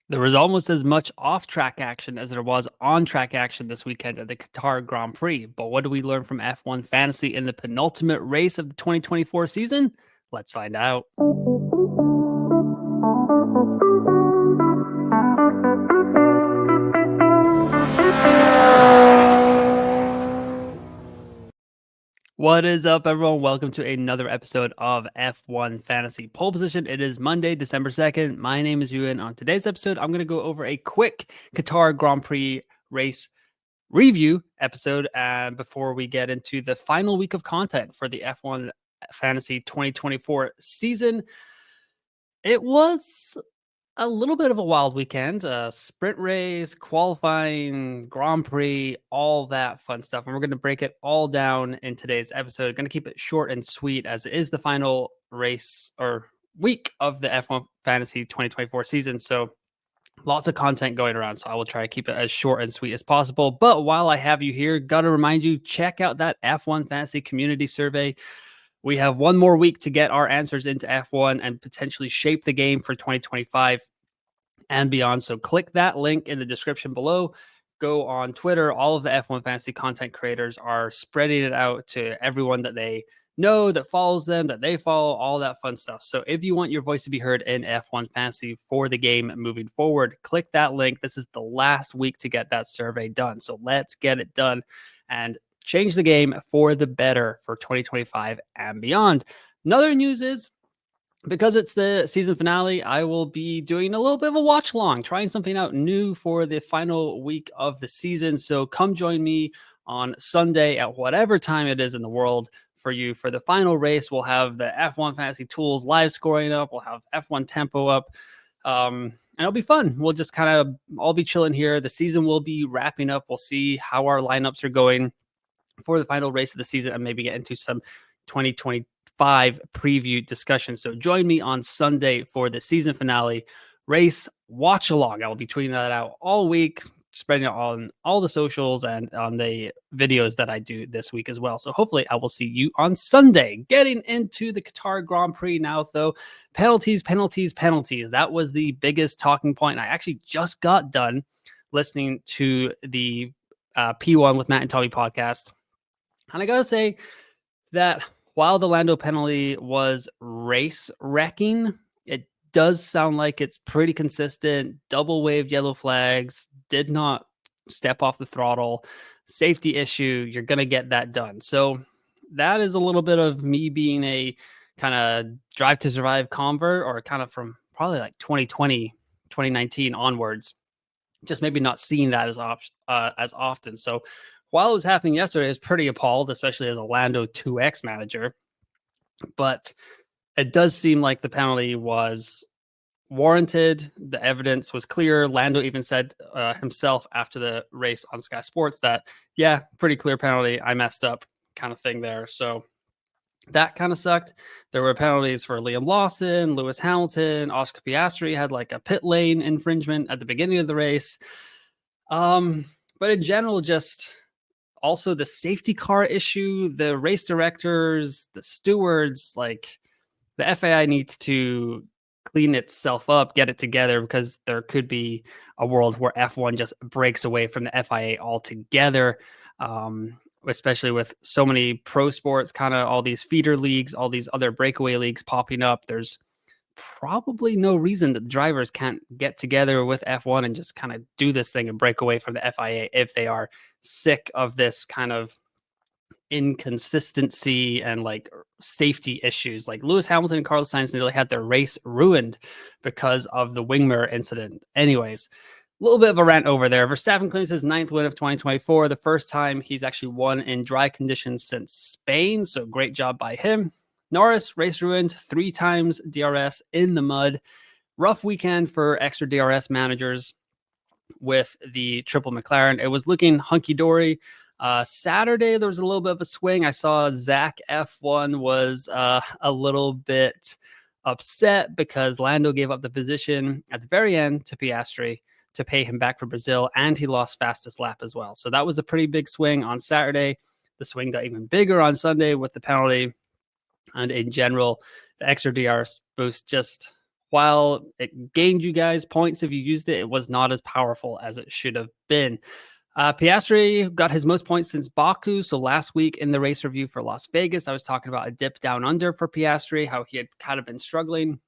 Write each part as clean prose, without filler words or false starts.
There was almost as much off-track action as there was on-track action this weekend at the Qatar Grand Prix. But what do we learn from F1 Fantasy in the penultimate race of the 2024 season? Let's find out. What is up, everyone? Welcome to another episode of F1 Fantasy Pole Position. It is Monday, December 2nd. My name is Ewan. On today's episode, I'm going to go over a quick Qatar Grand Prix race review episode before we get into the final week of content for the F1 Fantasy 2024 season. It was a little bit of a wild weekend, sprint race, qualifying, Grand Prix, all that fun stuff. And we're going to break it all down in today's episode. Going to keep it short and sweet as it is the final race or week of the F1 Fantasy 2024 season. So lots of content going around. So I will try to keep it as short and sweet as possible. But while I have you here, got to remind you, check out that F1 Fantasy community survey. We have one more week to get our answers into F1 and potentially shape the game for 2025 and beyond. So click that link in the description below. Go on Twitter. All of the F1 Fantasy content creators are spreading it out to everyone that they know, that follows them, that they follow, all that fun stuff. So if you want your voice to be heard in F1 Fantasy for the game moving forward, click that link. This is the last week to get that survey done. So let's get it done and change the game for the better for 2025 and beyond. Another news is, because it's the season finale, I will be doing a little bit of a watch along, trying something out new for the final week of the season. So come join me on Sunday at whatever time it is in the world for you. For the final race, we'll have the F1 Fantasy Tools live scoring up. We'll have F1 Tempo up. And it'll be fun. We'll just kind of all be chilling here. The season will be wrapping up. We'll see how our lineups are going for the final race of the season and maybe get into some 2025 preview discussion. So join me on Sunday for the season finale race watch along. I will be tweeting that out all week, spreading it on all the socials and on the videos that I do this week as well. So hopefully I will see you on Sunday. Getting into the Qatar Grand Prix now, though. Penalties. That was the biggest talking point. I actually just got done listening to the P1 with Matt and Tommy podcast. And I got to say that while the Lando penalty was race wrecking, it does sound like it's pretty consistent. Double waved yellow flags, did not step off the throttle, safety issue. You're going to get that done. So that is a little bit of me being a kind of drive to survive convert, or kind of from probably like 2020, 2019 onwards, just maybe not seeing that as often. So while it was happening yesterday, I was pretty appalled, especially as a Lando 2X manager. But it does seem like the penalty was warranted. The evidence was clear. Lando even said himself after the race on Sky Sports that, yeah, pretty clear penalty. I messed up kind of thing there. So that kind of sucked. There were penalties for Liam Lawson, Lewis Hamilton, Oscar Piastri had like a pit lane infringement at the beginning of the race. But in general, just also the safety car issue, the race directors, the stewards, like the FAI needs to clean itself up, get it together, because there could be a world where F1 just breaks away from the FIA altogether, especially with so many pro sports, kind of all these feeder leagues, all these other breakaway leagues popping up. There's probably no reason that drivers can't get together with F1 and just kind of do this thing and break away from the FIA if they are sick of this kind of inconsistency and like safety issues. Like Lewis Hamilton and Carlos Sainz nearly had their race ruined because of the wing mirror incident. Anyways, a little bit of a rant over there. Verstappen claims his 9th win of 2024, the first time he's actually won in dry conditions since Spain. So great job by him. Norris, race ruined, 3 times DRS in the mud. Rough weekend for extra DRS managers with the triple McLaren. It was looking hunky-dory. Saturday, there was a little bit of a swing. I saw Zach F1 was a little bit upset because Lando gave up the position at the very end to Piastri to pay him back for Brazil, and he lost fastest lap as well. So that was a pretty big swing on Saturday. The swing got even bigger on Sunday with the penalty. And in general, the extra DRS boost just while it gained you guys points if you used it, it was not as powerful as it should have been. Piastri got his most points since Baku. So last week in the race review for Las Vegas, I was talking about a dip down under for Piastri, how he had kind of been struggling.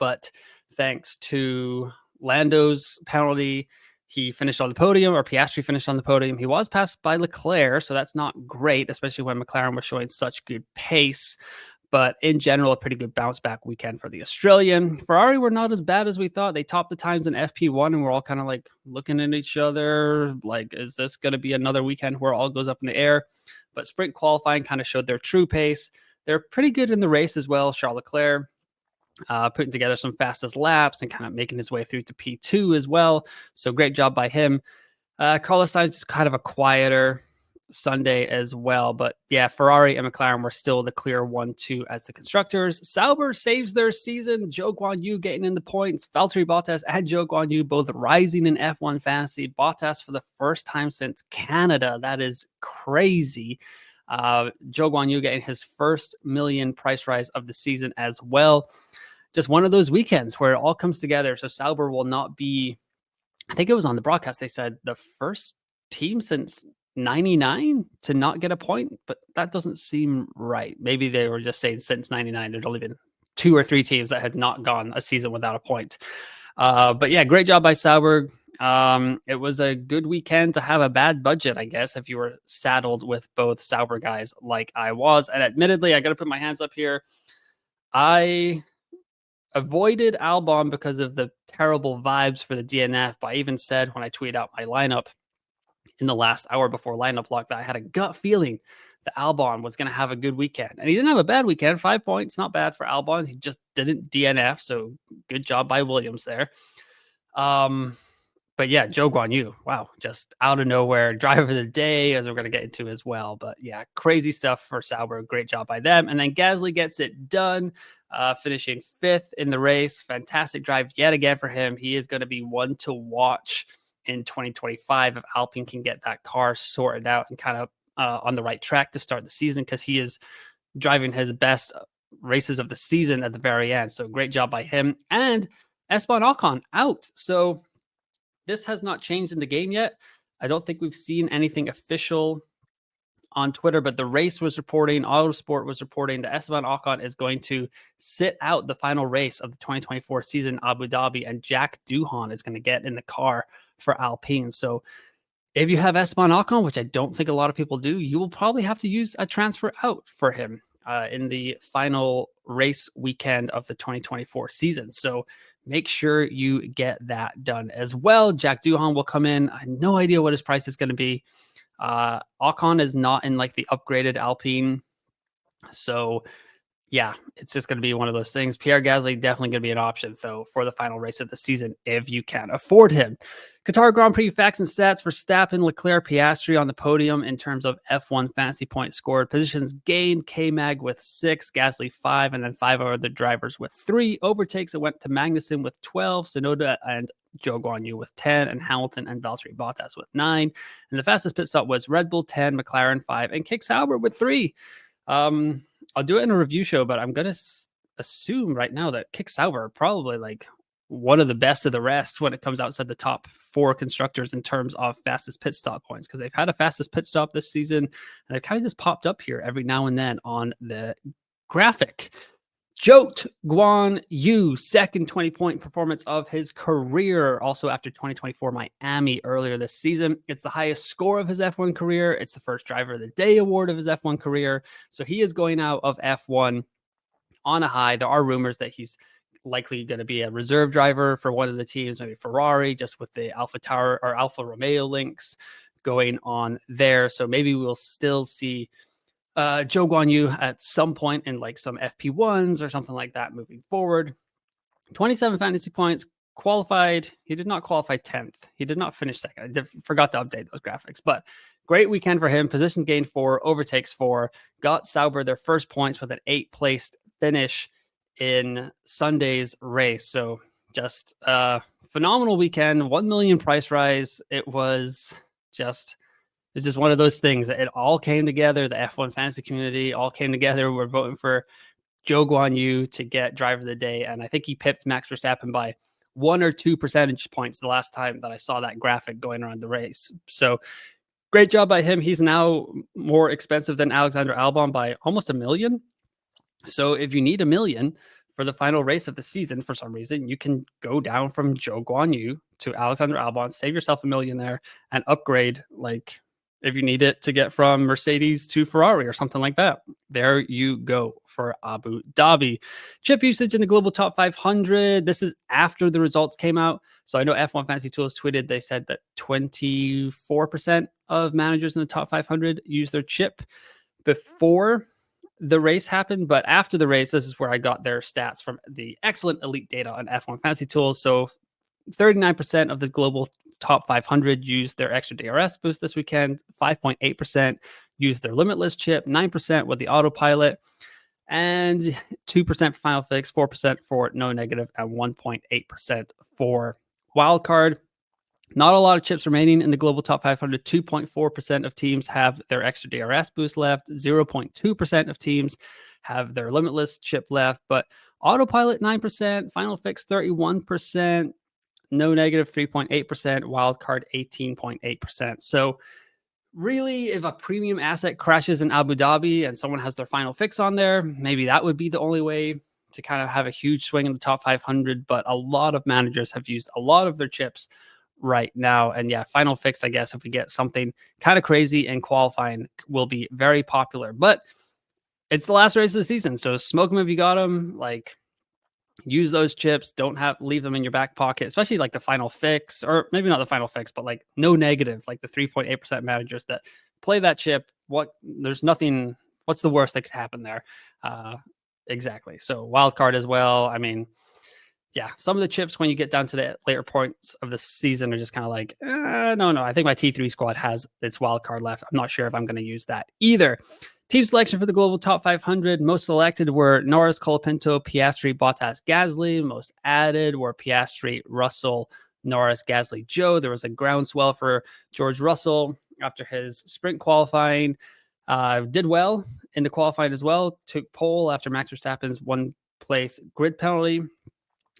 But thanks to Lando's penalty, he finished on the podium, or Piastri finished on the podium. He was passed by Leclerc, so that's not great, especially when McLaren was showing such good pace. But in general, a pretty good bounce back weekend for the Australian. Ferrari were not as bad as we thought. They topped the times in FP1, and we're all kind of like looking at each other like, is this going to be another weekend where it all goes up in the air? But sprint qualifying kind of showed their true pace. They're pretty good in the race as well. Charles Leclerc putting together some fastest laps and kind of making his way through to P2 as well. So great job by him. Carlos Sainz is kind of a quieter Sunday as well. But yeah, Ferrari and McLaren were still the clear 1-2 as the constructors. Sauber saves their season. Zhou Guanyu getting in the points. Valtteri Bottas and Zhou Guanyu both rising in F1 fantasy. Bottas for the first time since Canada. That is crazy. Zhou Guanyu getting his first million price rise of the season as well. Just one of those weekends where it all comes together. So Sauber will not be, I think it was on the broadcast, they said the first team since 99 to not get a point, but that doesn't seem right. Maybe they were just saying since 99, there'd only been 2 or 3 teams that had not gone a season without a point. But yeah, great job by Sauber. It was a good weekend to have a bad budget, I guess, if you were saddled with both Sauber guys like I was. And admittedly, I got to put my hands up here. I avoided Albon because of the terrible vibes for the DNF, but I even said when I tweeted out my lineup in the last hour before lineup lock that I had a gut feeling that Albon was going to have a good weekend. And he didn't have a bad weekend. 5 points, not bad for Albon. He just didn't DNF, so good job by Williams there. But yeah, Zhou Guanyu, wow, just out of nowhere, driver of the day, as we're going to get into as well. But yeah, crazy stuff for Sauber. Great job by them. And then Gasly gets it done, finishing 5th in the race. Fantastic drive yet again for him. He is going to be one to watch in 2025 if Alpine can get that car sorted out and kind of on the right track to start the season, because he is driving his best races of the season at the very end. So great job by him. And Esteban Ocon out. So this has not changed in the game yet. I don't think we've seen anything official on Twitter, but the race was reporting, Autosport was reporting that Esteban Ocon is going to sit out the final race of the 2024 season in Abu Dhabi, and Jack Doohan is going to get in the car for Alpine. So if you have Esteban Ocon, which I don't think a lot of people do, you will probably have to use a transfer out for him in the final race weekend of the 2024 season. So make sure you get that done as well. Jack Doohan will come in. I have no idea what his price is going to be. Ocon is not in like the upgraded Alpine. So yeah, it's just going to be one of those things. Pierre Gasly definitely going to be an option, though, for the final race of the season if you can afford him. Qatar Grand Prix facts and stats for Verstappen, Leclerc, Piastri on the podium in terms of F1 fantasy points scored. Positions gained, K-Mag with 6, Gasly 5, and then 5 other drivers with 3. Overtakes, it went to Magnussen with 12, Tsunoda and Zhou Guanyu with 10, and Hamilton and Valtteri Bottas with 9. And the fastest pit stop was Red Bull 10, McLaren 5, and Kick Sauber with 3. I'll do it in a review show, but I'm going to assume right now that Kick Sauber are probably like one of the best of the rest when it comes outside the top 4 constructors in terms of fastest pit stop points, because they've had a fastest pit stop this season and they've kind of just popped up here every now and then on the graphic. Zhou Guanyu, second 20-point performance of his career. Also after 2024 Miami earlier this season. It's the highest score of his F1 career. It's the first driver of the day award of his F1 career. So he is going out of F1 on a high. There are rumors that he's likely going to be a reserve driver for one of the teams, maybe Ferrari, just with the Alpha Tower or Alfa Romeo links going on there. So maybe we'll still see Zhou Guanyu at some point in like some FP1s or something like that moving forward. 27 fantasy points, qualified. He did not qualify 10th. He did not finish second. I forgot to update those graphics, but great weekend for him. Positions gained 4, overtakes 4, got Sauber their first points with an 8th placed finish in Sunday's race. So just a phenomenal weekend, 1 million price rise. It was just... It's just one of those things that it all came together. The F1 fantasy community all came together. We're voting for Zhou Guanyu to get driver of the day, and I think he pipped Max Verstappen by 1 or 2 percentage points the last time that I saw that graphic going around the race. So great job by him. He's now more expensive than Alexander Albon by almost $1 million. So if you need $1 million for the final race of the season, for some reason, you can go down from Zhou Guanyu to Alexander Albon, save yourself $1 million there, and upgrade, like if you need it to get from Mercedes to Ferrari or something like that. There you go for Abu Dhabi. Chip usage in the global top 500. This is after the results came out. So I know F1 Fantasy Tools tweeted, they said that 24% of managers in the top 500 use their chip before the race happened, but after the race, this is where I got their stats from the excellent elite data on F1 Fantasy Tools. So 39% of the global top 500 used their extra DRS boost this weekend, 5.8% used their limitless chip, 9% with the autopilot, and 2% for final fix, 4% for no negative, and 1.8% for wildcard. Not a lot of chips remaining in the global top 500. 2.4% of teams have their extra DRS boost left. 0.2% of teams have their limitless chip left. But autopilot 9%, final fix 31%, no negative 3.8%, wildcard 18.8%. So really, if a premium asset crashes in Abu Dhabi and someone has their final fix on there, maybe that would be the only way to kind of have a huge swing in the top 500. But a lot of managers have used a lot of their chips right now. And yeah, final fix, I guess, if we get something kind of crazy in qualifying, will be very popular. But it's the last race of the season, so smoke them if you got them. Like, use those chips. Don't leave them in your back pocket, especially like the final fix, or maybe not the final fix, but like no negative, like the 3.8% managers that play that chip. There's nothing. What's the worst that could happen there? Exactly. So wild card as well. I mean, yeah, some of the chips when you get down to the later points of the season are just kind of like, no. I think my T3 squad has its wild card left. I'm not sure if I'm going to use that either. Team selection for the global top 500. Most selected were Norris, Colapinto, Piastri, Bottas, Gasly. Most added were Piastri, Russell, Norris, Gasly, Joe. There was a groundswell for George Russell after his sprint qualifying. Did well in the qualifying as well. Took pole after Max Verstappen's one place grid penalty.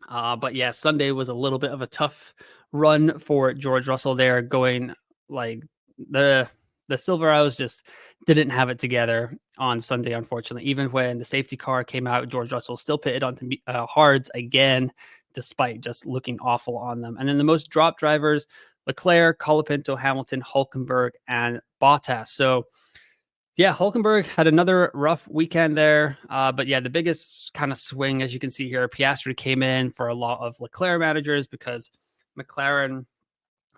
But yeah, Sunday was a little bit of a tough run for George Russell there, going like the Silverados just didn't have it together on Sunday, unfortunately. Even when the safety car came out, George Russell still pitted onto hards again, despite just looking awful on them. And then the most dropped drivers, Leclerc, Colapinto, Hamilton, Hülkenberg, and Bottas. So yeah, Hülkenberg had another rough weekend there. But yeah, the biggest kind of swing, as you can see here, Piastri came in for a lot of Leclerc managers because McLaren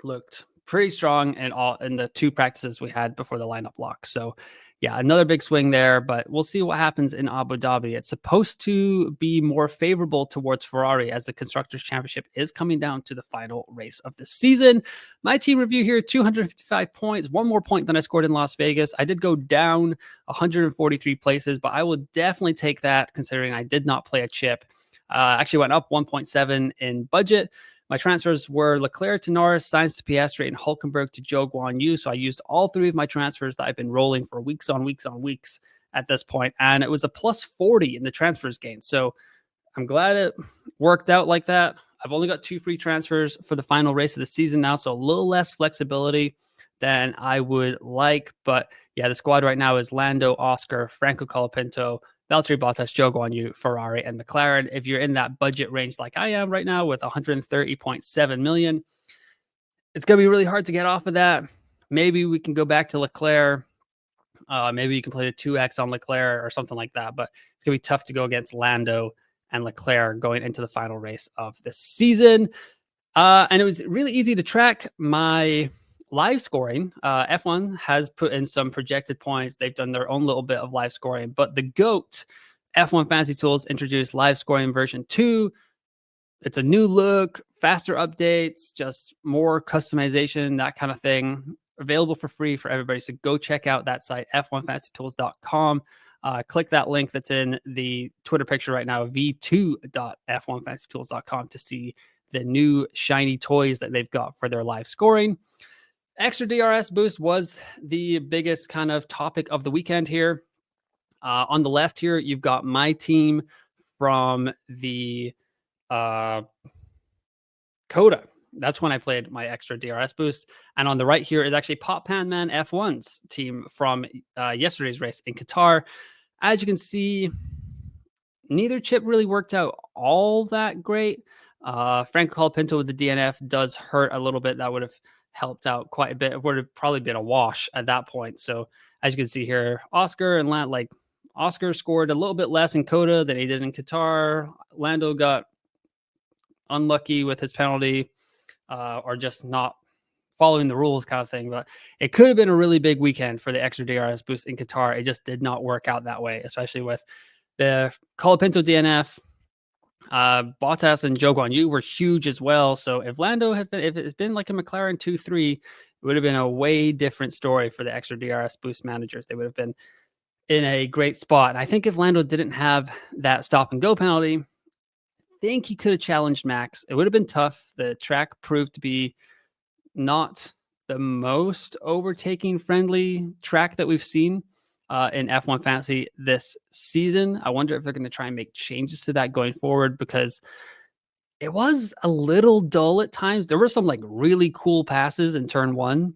looked pretty strong in the two practices we had before the lineup lock. So yeah, another big swing there, but we'll see what happens in Abu Dhabi. It's supposed to be more favorable towards Ferrari as the Constructors' Championship is coming down to the final race of the season. My team review here, 255 points, one more point than I scored in Las Vegas. I did go down 143 places, but I will definitely take that considering I did not play a chip. Actually went up 1.7 in budget. My transfers were Leclerc to Norris, Sainz to Piastri, and Hülkenberg to Zhou Guanyu. So I used all three of my transfers that I've been rolling for weeks on weeks at this point. And it was a plus 40 in the transfers gain. So I'm glad it worked out like that. I've only got 2 free transfers for the final race of the season now. So a little less flexibility than I would like. But yeah, the squad right now is Lando, Oscar, Franco Colapinto, Valtteri Bottas, Zhou Guanyu, Ferrari, and McLaren. If you're in that budget range like I am right now with 130.7 million, it's going to be really hard to get off of that. Maybe we can go back to Leclerc. Maybe you can play the 2x on Leclerc or something like that. But it's going to be tough to go against Lando and Leclerc going into the final race of the season. And it was really easy to track my live scoring. F1 has put in some projected points. They've done their own little bit of live scoring, but the GOAT F1 Fantasy Tools introduced live scoring version 2. It's a new look, faster updates, just more customization, that kind of thing. Available for free for everybody. So go check out that site, f1fantasytools.com. Click that link that's in the Twitter picture right now, v2.f1fantasytools.com, to see the new shiny toys that they've got for their live scoring. Extra DRS boost was the biggest kind of topic of the weekend here. On the left here, you've got my team from the Coda. That's when I played my extra DRS boost. And on the right here is actually Pop Pan Man F1's team from yesterday's race in Qatar. As you can see, neither chip really worked out all that great. Franco Colapinto with the DNF does hurt a little bit. That would have helped out quite a bit. It would have probably been a wash at that point. So as you can see here, Oscar and Oscar scored a little bit less in Coda than he did in Qatar. Lando got unlucky with his penalty or just not following the rules kind of thing. But it could have been a really big weekend for the extra DRS boost in Qatar. It just did not work out that way, especially with the Colapinto DNF. Bottas and Zhou Guanyu were huge as well. So if Lando had been, if it's been like a McLaren 2-3, it would have been a way different story for the extra DRS boost managers. They would have been in a great spot. And I think if Lando didn't have that stop and go penalty, I think he could have challenged Max. It would have been tough. The track proved to be not the most overtaking friendly track that we've seen in F1 Fantasy this season. I wonder if they're going to try and make changes to that going forward, because it was a little dull at times. There were some like really cool passes in turn one,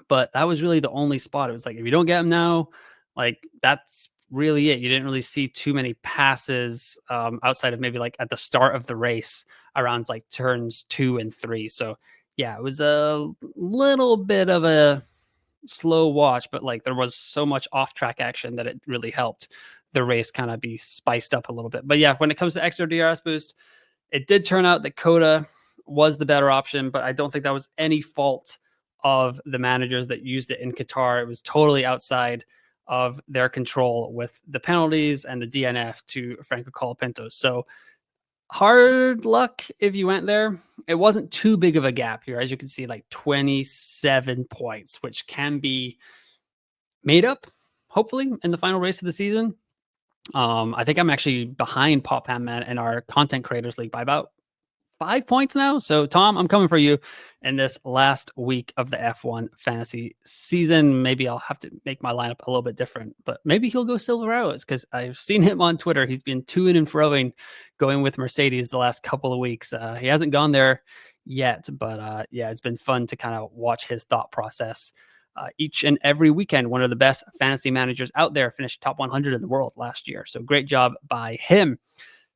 but that was really the only spot. It was like, if you don't get them now, like that's really it. You didn't really see too many passes outside of maybe like at the start of the race around like turns 2 and 3. So yeah, it was a little bit of a slow watch, but like there was so much off track action that it really helped the race kind of be spiced up a little bit. But yeah, when it comes to extra DRS boost, it did turn out that Coda was the better option, but I don't think that was any fault of the managers that used it in Qatar. It was totally outside of their control with the penalties and the DNF to Franco Colapinto. So hard luck if you went there. It wasn't too big of a gap here. As you can see, like 27 points, which can be made up, hopefully, in the final race of the season. I think I'm actually behind Pop Pan Man in our content creators league by about 5 points now. So Tom, I'm coming for you in this last week of the F1 fantasy season. Maybe I'll have to make my lineup a little bit different, but maybe he'll go Silver Arrows, because I've seen him on Twitter. He's been to-ing and froing going with Mercedes the last couple of weeks. He hasn't gone there yet, but yeah, it's been fun to kind of watch his thought process each and every weekend. One of the best fantasy managers out there, finished top 100 in the world last year. So great job by him.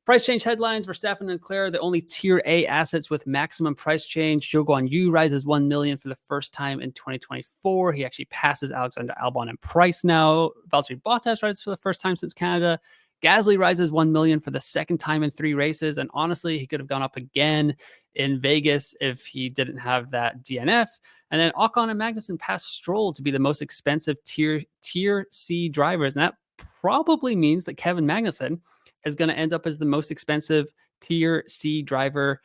Price change headlines: Verstappen and Leclerc, the only tier A assets with maximum price change. Zhou Guanyu rises 1 million for the first time in 2024. He actually passes Alexander Albon in price now. Valtteri Bottas rises for the first time since Canada. Gasly rises 1 million for the second time in 3 races. And honestly, he could have gone up again in Vegas if he didn't have that DNF. And then Ocon and Magnussen passed Stroll to be the most expensive tier C drivers. And that probably means that Kevin Magnussen is going to end up as the most expensive tier C driver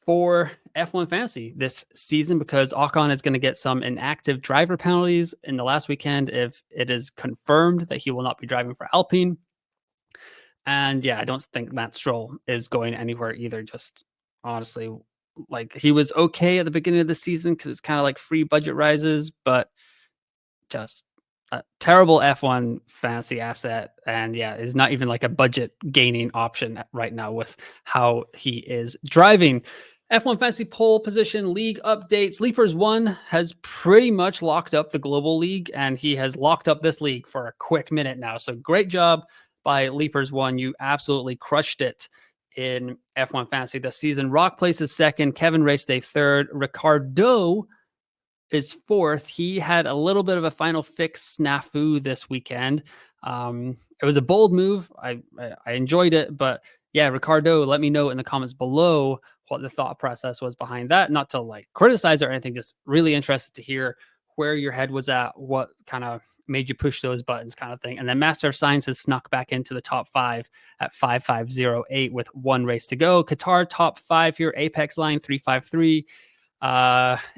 for F1 Fantasy this season, because Ocon is going to get some inactive driver penalties in the last weekend if it is confirmed that he will not be driving for Alpine. And yeah, I don't think Matt Stroll is going anywhere either. Just honestly, like he was okay at the beginning of the season because it's kind of like free budget rises, but just a terrible F1 fantasy asset. And yeah, is not even like a budget gaining option right now with how he is driving. F1 Fantasy pole position league updates. Leapers 1 has pretty much locked up the global league, and he has locked up this league for a quick minute now. So great job by Leapers 1. You absolutely crushed it in F1 Fantasy this season. Rock places second. Kevin Race Day third. Ricardo is fourth. He had a little bit of a final fix snafu this weekend. It was a bold move. I enjoyed it, but yeah, Ricardo, let me know in the comments below what the thought process was behind that. Not to like criticize or anything, just really interested to hear where your head was at, what kind of made you push those buttons kind of thing. And then Master of Science has snuck back into the top 5 at 5508 with 1 race to go. Qatar top 5 here. Apex Line 353.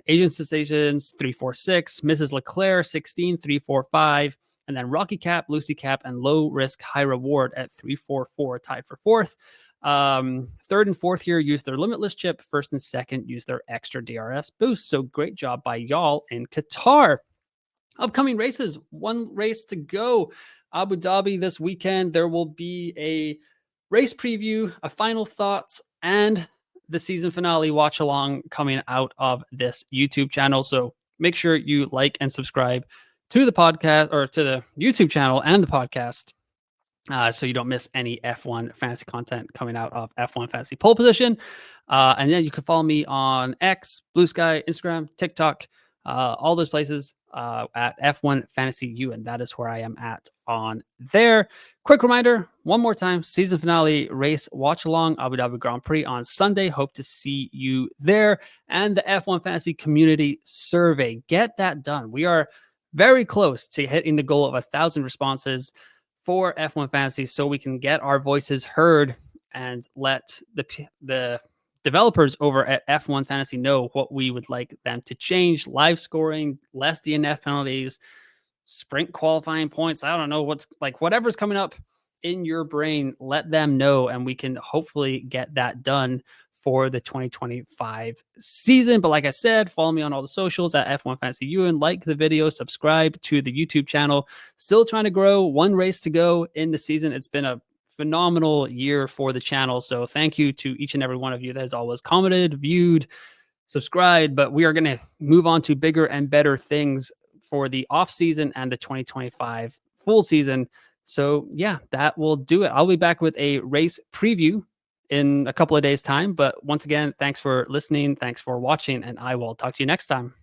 Asian Sensations 346, Mrs. Leclerc 16 345, and then Rocky Cap, Lucy Cap, and Low Risk High Reward at 344, tied for fourth. Third and fourth here use their Limitless chip. First and second use their extra DRS boost. So great job by y'all in Qatar. Upcoming races, one race to go. Abu Dhabi this weekend. There will be a race preview, a final thoughts, and the season finale watch along coming out of this YouTube channel. So make sure you like and subscribe to the podcast, or to the YouTube channel and the podcast, so you don't miss any F1 fantasy content coming out of F1 Fantasy Pole Position. And then you can follow me on X, Blue Sky, Instagram, TikTok, all those places at F1 Fantasy U, and that is where I am at on there. Quick reminder, one more time, season finale race watch along Abu Dhabi Grand Prix on Sunday. Hope to see you there. And the F1 Fantasy Community Survey. Get that done. We are very close to hitting the goal of 1,000 responses for F1 Fantasy, so we can get our voices heard and let the developers over at F1 Fantasy know what we would like them to change. Live scoring, less DNF penalties, sprint qualifying points. I don't know whatever's coming up in your brain, let them know, and we can hopefully get that done for the 2025 season. But like I said, follow me on all the socials at F1 Fantasy U, and like the video, subscribe to the YouTube channel. Still trying to grow, one race to go in the season. It's been a phenomenal year for the channel. So thank you to each and every one of you that has always commented, viewed, subscribed. But we are going to move on to bigger and better things for the off season and the 2025 full season. So yeah, that will do it. I'll be back with a race preview in a couple of days' time. But once again, thanks for listening. Thanks for watching, and I will talk to you next time.